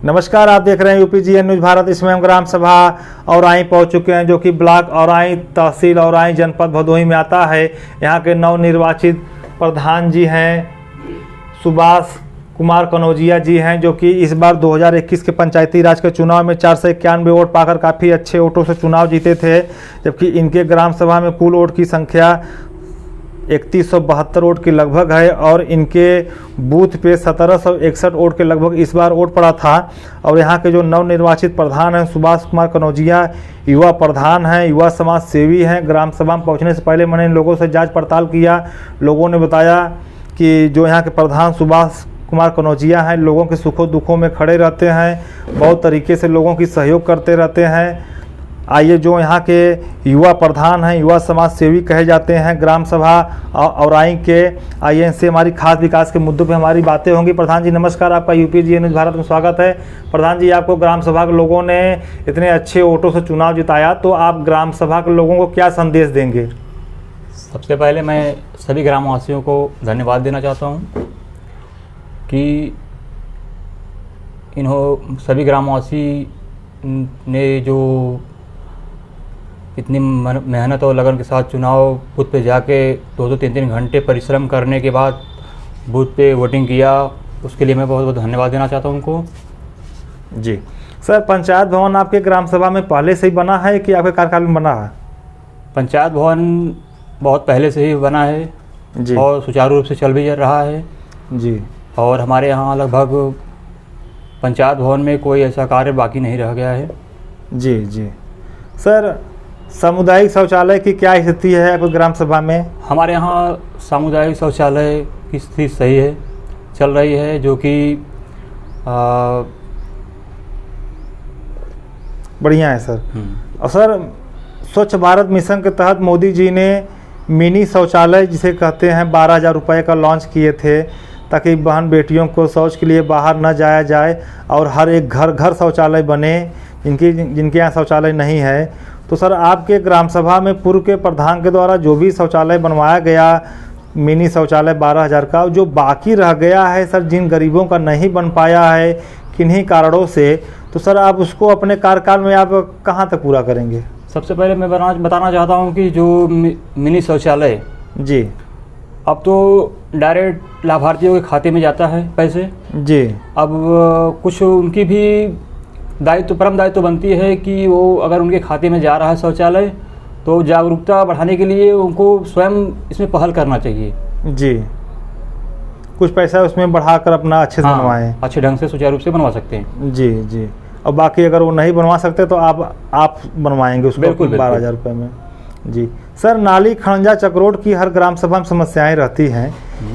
नमस्कार, आप देख रहे हैं UPGN न्यूज भारत। इसमें हम ग्राम सभा औराई पहुंच चुके हैं, जो कि ब्लॉक औराई, तहसील औराई, जनपद भदोही में आता है। यहां के नवनिर्वाचित प्रधान जी हैं सुभाष कुमार कनौजिया जी हैं, जो कि इस बार 2021 के पंचायती राज के चुनाव में 491 वोट पाकर काफ़ी अच्छे वोटों से चुनाव जीते थे। जबकि इनके ग्राम सभा में कुल वोट की संख्या 3172 वोट के लगभग है और इनके बूथ पे 1761 वोट के लगभग इस बार वोट पड़ा था। और यहाँ के जो नवनिर्वाचित प्रधान हैं सुभाष कुमार कनौजिया युवा प्रधान हैं, युवा समाज सेवी हैं। ग्राम सभा में पहुँचने से पहले मैंने इन लोगों से जांच पड़ताल किया। लोगों ने बताया कि जो यहाँ के प्रधान सुभाष कुमार कनौजिया हैं, लोगों के सुखों दुखों में खड़े रहते हैं, बहुत तरीके से लोगों की सहयोग करते रहते हैं। आइए, जो यहाँ के युवा प्रधान हैं, युवा समाज सेवी कहे जाते हैं ग्राम सभा औराई के, आइए इनसे हमारी खास विकास के मुद्दों पे हमारी बातें होंगी। प्रधान जी नमस्कार, आपका UPGN न्यूज भारत में स्वागत है। प्रधान जी, आपको ग्राम सभा के लोगों ने इतने अच्छे वोटों से चुनाव जिताया, तो आप ग्राम सभा के लोगों को क्या संदेश देंगे? सबसे पहले मैं सभी ग्रामवासियों को धन्यवाद देना चाहता हूँ कि सभी ग्रामवासी ने जो इतनी मेहनत और लगन के साथ चुनाव बूथ पे जाके 2-3 घंटे परिश्रम करने के बाद बूथ पे वोटिंग किया, उसके लिए मैं बहुत बहुत धन्यवाद देना चाहता हूँ उनको। जी सर, पंचायत भवन आपके ग्राम सभा में पहले से ही बना है कि आपके कार्यकाल में बना है? पंचायत भवन बहुत पहले से ही बना है जी, और सुचारू रूप से चल भी रहा है जी। और हमारे यहाँ लगभग पंचायत भवन में कोई ऐसा कार्य बाकी नहीं रह गया है। जी जी सर, सामुदायिक शौचालय की क्या स्थिति है आपकी ग्राम सभा में? हमारे यहाँ सामुदायिक शौचालय की स्थिति सही है, चल रही है, जो कि बढ़िया है सर। और सर, स्वच्छ भारत मिशन के तहत मोदी जी ने मिनी शौचालय जिसे कहते हैं 12,000 रुपये का लॉन्च किए थे, ताकि बहन बेटियों को शौच के लिए बाहर न जाया जाए और हर एक घर घर शौचालय बने जिनके यहाँ शौचालय नहीं है। तो सर, आपके ग्राम सभा में पूर्व के प्रधान के द्वारा जो भी शौचालय बनवाया गया मिनी शौचालय 12,000 का, जो बाकी रह गया है सर, जिन गरीबों का नहीं बन पाया है किन्हीं कारणों से, तो सर आप उसको अपने कार्यकाल में आप कहाँ तक पूरा करेंगे? सबसे पहले मैं बताना चाहता हूँ कि जो मिनी शौचालय जी, अब तो डायरेक्ट लाभार्थियों के खाते में जाता है पैसे जी। अब कुछ उनकी भी परम दायित्व बनती है कि वो अगर उनके खाते में जा रहा है शौचालय, तो जागरूकता बढ़ाने के लिए उनको स्वयं इसमें पहल करना चाहिए। जी, कुछ पैसा उसमें बढ़ाकर अपना अच्छे से बनवाएं, अच्छे ढंग से सुचारू रूप से बनवा सकते हैं। जी जी। और बाकी अगर वो नहीं बनवा सकते तो आप बनवाएंगे उसको? बिल्कुल 12,000 रुपये में। जी सर, नाली, खंजा, चक्रोट की हर ग्राम सभा में समस्याएं रहती हैं।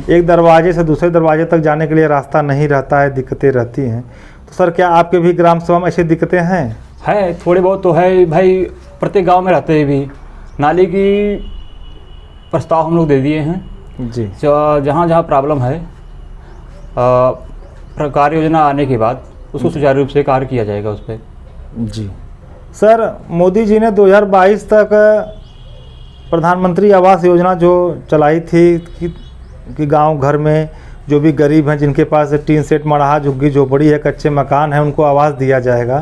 एक दरवाजे से दूसरे दरवाजे तक जाने के लिए रास्ता नहीं रहता है, दिक्कतें रहती हैं। तो सर, क्या आपके भी ग्राम सभा में ऐसी दिक्कतें हैं? है, थोड़ी बहुत तो है भाई, प्रत्येक गांव में रहते हैं भी। नाली की प्रस्ताव हम लोग दे दिए हैं जी। जहाँ जहाँ प्रॉब्लम है, कार्य योजना आने के बाद उसको सुचारू रूप से कार्य किया जाएगा उस पर। जी सर, मोदी जी ने 2022 तक प्रधानमंत्री आवास योजना जो चलाई थी कि गांव घर में जो भी गरीब हैं, जिनके पास टीन सेट, मड़ाहा, झुग्गी झोपड़ी है, कच्चे मकान हैं, उनको आवास दिया जाएगा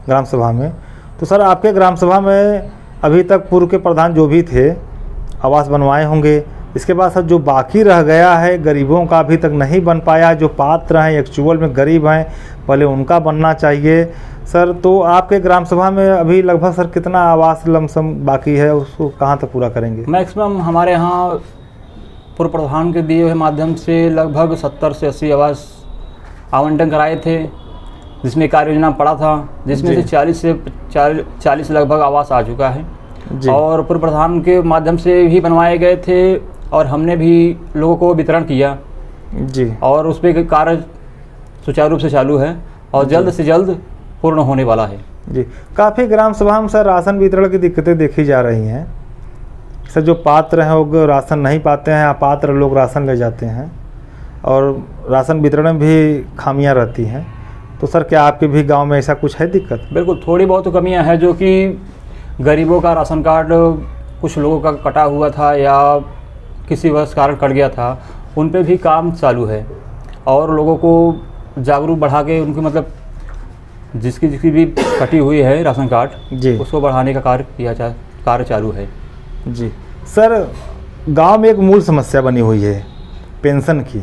ग्राम सभा में। तो सर, आपके ग्राम सभा में अभी तक पूर्व के प्रधान जो भी थे आवास बनवाए होंगे। इसके बाद सर, जो बाकी रह गया है गरीबों का अभी तक नहीं बन पाया, जो पात्र हैं, एक्चुअल में गरीब हैं, पहले उनका बनना चाहिए सर। तो आपके ग्राम सभा में अभी लगभग सर कितना आवास लमसम बाकी है, उसको कहाँ तक पूरा करेंगे? मैक्सिमम हमारे यहाँ पूर्व प्रधान के दिए हुए माध्यम से लगभग 70 से 80 आवास आवंटन कराए थे, जिसमें कार्य योजना पड़ा था, जिसमें से 40 लगभग आवास आ चुका है और पूर्व प्रधान के माध्यम से भी बनवाए गए थे और हमने भी लोगों को वितरण किया जी। और उस पर कार्य सुचारू रूप से चालू है और जल्द से जल्द पूर्ण होने वाला है जी। काफ़ी ग्राम सभा में सर राशन वितरण की दिक्कतें देखी जा रही हैं सर। जो पात्र हैं वो राशन नहीं पाते हैं, अपात्र लोग राशन ले जाते हैं और राशन वितरण में भी खामियां रहती हैं। तो सर, क्या आपके भी गांव में ऐसा कुछ है दिक्कत? बिल्कुल, थोड़ी बहुत तो कमियां हैं, जो कि गरीबों का राशन कार्ड कुछ लोगों का कटा हुआ था या किसी वजह कारण कट गया था, उन पे भी काम चालू है और लोगों को जागरूक बढ़ा के उनकी मतलब जिसकी जिसकी भी कटी हुई है राशन कार्ड जी उसको बढ़ाने का कार्य चालू है। जी सर, गांव में एक मूल समस्या बनी हुई है पेंशन की,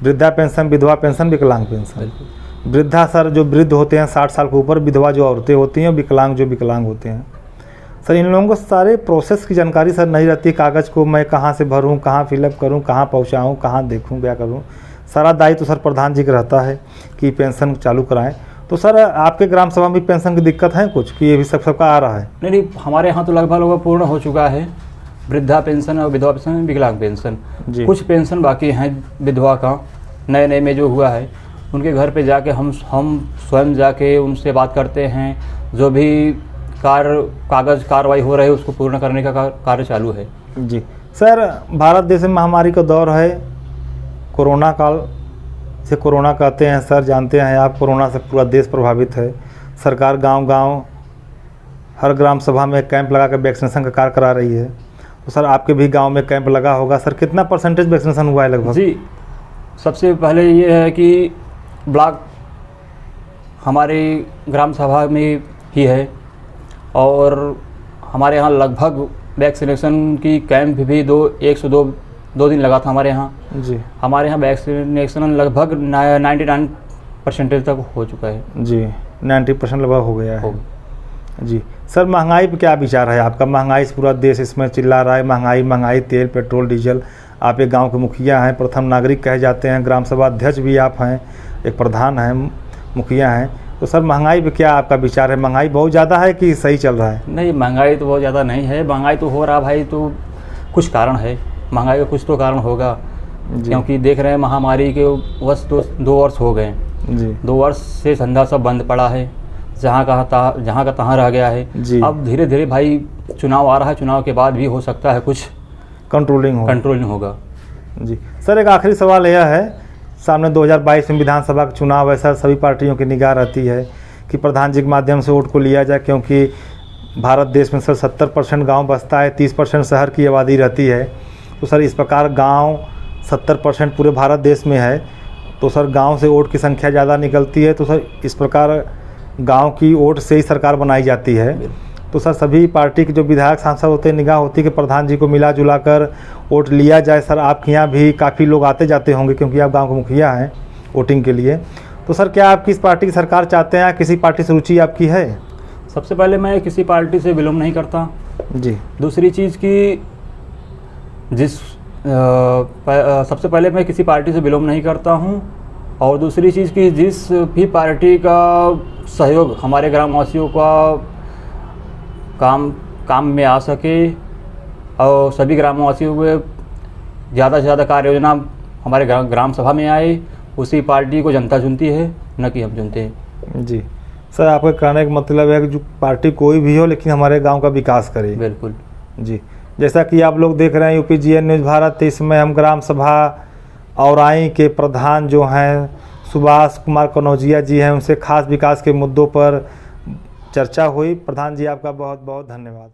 वृद्धा पेंशन, विधवा पेंशन, विकलांग पेंशन। वृद्धा सर जो वृद्ध होते हैं 60 साल के ऊपर, विधवा जो औरतें होती हैं, विकलांग जो विकलांग होते हैं। सर इन लोगों को सारे प्रोसेस की जानकारी सर नहीं रहती, कागज़ को मैं कहाँ से भरूँ, कहाँ फिलअप करूँ, कहाँ पहुँचाऊँ, कहाँ देखूँ, क्या करूँ। सारा दायित्व तो सर प्रधान जी का रहता है कि पेंशन चालू कराएं। तो सर आपके ग्राम सभा में पेंशन की दिक्कत है कुछ कि ये भी सबका आ रहा है? नहीं, हमारे यहाँ तो लगभग पूर्ण हो चुका है वृद्धा पेंशन और विधवा पेंशन, विकलांग पेंशन। कुछ पेंशन बाकी हैं विधवा का, नए नए में जो हुआ है उनके घर पे जाके हम स्वयं जाके उनसे बात करते हैं। जो भी कागज़ कार्रवाई हो रही है उसको पूर्ण करने का कार्य चालू है। जी सर, भारत देश में महामारी का दौर है, कोरोना काल से कोरोना कहते हैं सर, जानते हैं आप, कोरोना से पूरा देश प्रभावित है। सरकार गांव-गांव हर ग्राम सभा में कैंप लगा कर वैक्सीनेशन का कार्य करा रही है। तो सर आपके भी गांव में कैंप लगा होगा, सर कितना परसेंटेज वैक्सीनेशन हुआ है लगभग? जी, सबसे पहले ये है कि ब्लॉक हमारे ग्राम सभा में ही है और हमारे यहाँ लगभग वैक्सीनेशन की कैंप भी 102 दिन लगा था हमारे यहाँ। जी, हमारे यहाँ वैक्सीनेशन लगभग 99% तक हो चुका है। जी 90% लगभग हो गया है। जी सर, महंगाई पे क्या विचार है आपका? महंगाई से पूरा देश इसमें चिल्ला रहा है, महंगाई, तेल, पेट्रोल, डीजल। आप एक गांव के मुखिया हैं, प्रथम नागरिक कहे जाते हैं, ग्राम सभा अध्यक्ष भी आप हैं, एक प्रधान हैं, मुखिया हैं। तो सर महंगाई पे क्या आपका विचार है? महंगाई बहुत ज़्यादा है कि सही चल रहा है? नहीं, महंगाई तो बहुत ज़्यादा नहीं है, महंगाई तो हो रहा भाई, तो कुछ कारण है महंगाई का, कुछ तो कारण होगा। क्योंकि देख रहे हैं महामारी के वर्ष 2 वर्ष हो गए जी, 2 वर्ष से धंधा सब बंद पड़ा है, जहाँ का तहाँ रह गया है जी। अब धीरे धीरे भाई चुनाव आ रहा है, चुनाव के बाद भी हो सकता है कुछ कंट्रोलिंग होगा। जी सर, एक आखिरी सवाल यह है, सामने 2022 में विधानसभा का चुनाव है सर, सभी पार्टियों की निगाह रहती है कि प्रधान जी के माध्यम से वोट को लिया जाए, क्योंकि भारत देश में सर 70% गाँव बसता है, 30% शहर की आबादी रहती है। तो सर इस प्रकार गाँव 70% पूरे भारत देश में है, तो सर गाँव से वोट की संख्या ज़्यादा निकलती है। तो सर इस प्रकार गांव की वोट से ही सरकार बनाई जाती है। तो सर सभी पार्टी के जो विधायक सांसद होते हैं, निगाह होती है कि प्रधान जी को मिला जुला कर वोट लिया जाए। सर आपके यहाँ भी काफ़ी लोग आते जाते होंगे क्योंकि आप गांव के मुखिया हैं वोटिंग के लिए। तो सर क्या आप किस पार्टी की सरकार चाहते हैं, किसी पार्टी से रुचि आपकी है? सबसे पहले मैं किसी पार्टी से बिलोंग नहीं करता जी। दूसरी चीज़ की सबसे पहले मैं किसी पार्टी से बिलोंग नहीं करता हूँ, और दूसरी चीज़ की जिस भी पार्टी का सहयोग हमारे ग्रामवासियों का काम में आ सके और सभी ग्रामवासियों को ज़्यादा से ज़्यादा कार्य योजना हमारे ग्राम सभा में आए, उसी पार्टी को जनता चुनती है, न कि हम चुनते हैं। जी सर, आपका कहने का मतलब है कि जो पार्टी कोई भी हो लेकिन हमारे गांव का विकास करे। बिल्कुल जी। जैसा कि आप लोग देख रहे हैं UPGN न्यूज़ भारत, इसमें हम ग्राम सभा औराई के प्रधान जो हैं सुभाष कुमार कनौजिया जी हैं, उनसे खास विकास के मुद्दों पर चर्चा हुई। प्रधान जी आपका बहुत बहुत धन्यवाद।